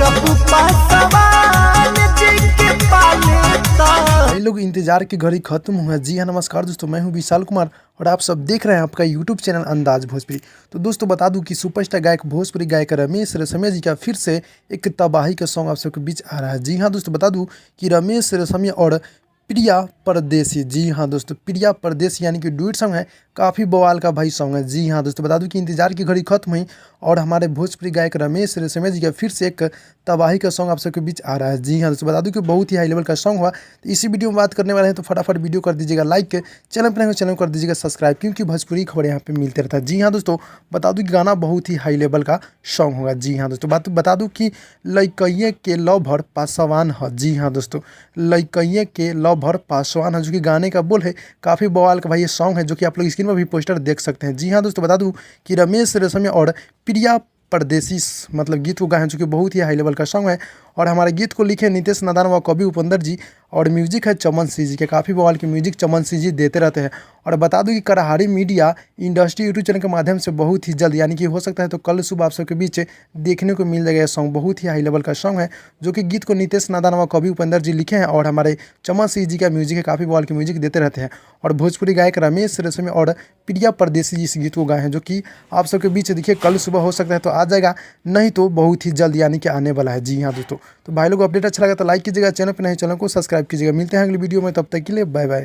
करब पासवान जी के पालेता। भाई लोग इंतजार की घड़ी खत्म हुआ। जी हाँ नमस्कार दोस्तों, मैं हूं विशाल कुमार और आप सब देख रहे हैं आपका यूट्यूब चैनल अंदाज भोजपुरी। तो दोस्तों बता दूं कि सुपरस्टार गायक भोजपुरी गायक रमेश रेशमिया जी का फिर से एक तबाही का सॉन्ग आप सबके बीच आ रहा है। जी हाँ दोस्तों बता दूं कि रमेश रेशमिया और प्रिया परदेसी, जी हाँ दोस्तों प्रिया परदेसी यानी कि डुएट सॉन्ग है, काफ़ी बवाल का भाई सॉन्ग है। जी हाँ दोस्तों बता दूं कि इंतजार की घड़ी खत्म हुई और हमारे भोजपुरी गायक रमेश रेशमिया जी का फिर से एक तबाही का सॉन्ग आप सबके बीच आ रहा है। जी हाँ दोस्तों बता दूं कि बहुत ही हाई लेवल का सॉन्ग हुआ। तो इसी वीडियो में बात करने वाले हैं, तो फटाफट वीडियो कर दीजिएगा लाइक, चैनल पर चैनल कर दीजिएगा सब्सक्राइब, क्योंकि भोजपुरी खबर यहाँ पे मिलते रहता है। जी हाँ दोस्तों बता दूं कि गाना बहुत ही हाई लेवल का सॉन्ग होगा। जी हाँ दोस्तों बता दूं कि लइकइये के लवर पासवान है। जी हाँ दोस्तों लइकइये के लवर पासवान है, जो कि गाने का बोल है काफ़ी बवाल का भाई ये सॉन्ग है, जो कि आप लोग स्क्रीन पर भी पोस्टर देख सकते हैं। जी हाँ दोस्तों बता दूं कि रमेश रेशमिया और प्रिया परदेसी मतलब गीत को गाए हैं, जो कि बहुत ही हाई लेवल का सॉन्ग है। और हमारे गीत को लिखे नितेश नादान व कवि उपेंद्र जी, और म्यूजिक है चमन सिंह जी के। काफ़ी बवाल की म्यूजिक चमन सिंह जी देते रहते हैं। और बता दूं कि करहारी मीडिया इंडस्ट्री यूट्यूब चैनल के माध्यम से बहुत ही जल्द, यानी कि हो सकता है तो कल सुबह आप सबके बीच देखने को मिल जाएगा। यह सॉन्ग बहुत ही हाई लेवल का सॉन्ग है, जो कि गीत को नितेश नादान व कवि उपेंद्र जी लिखे हैं, और हमारे चमन सिंह जी का म्यूजिक है, काफ़ी बवाल की म्यूजिक देते रहते हैं। और भोजपुरी गायक रमेश रेशमिया और प्रिया परदेसी जी इस गीत को गाए हैं, जो कि आप सबके बीच देखिए कल सुबह हो सकता है तो आ जाएगा, नहीं तो बहुत ही जल्द यानी कि आने वाला है। जी हाँ दोस्तों, तो भाई लोग अपडेट अच्छा लगा तो लाइक कीजिएगा, चैनल पर नहीं चैनल को सब्सक्राइब कीजिएगा। मिलते हैं अगली वीडियो में, तब तक के लिए बाय बाय।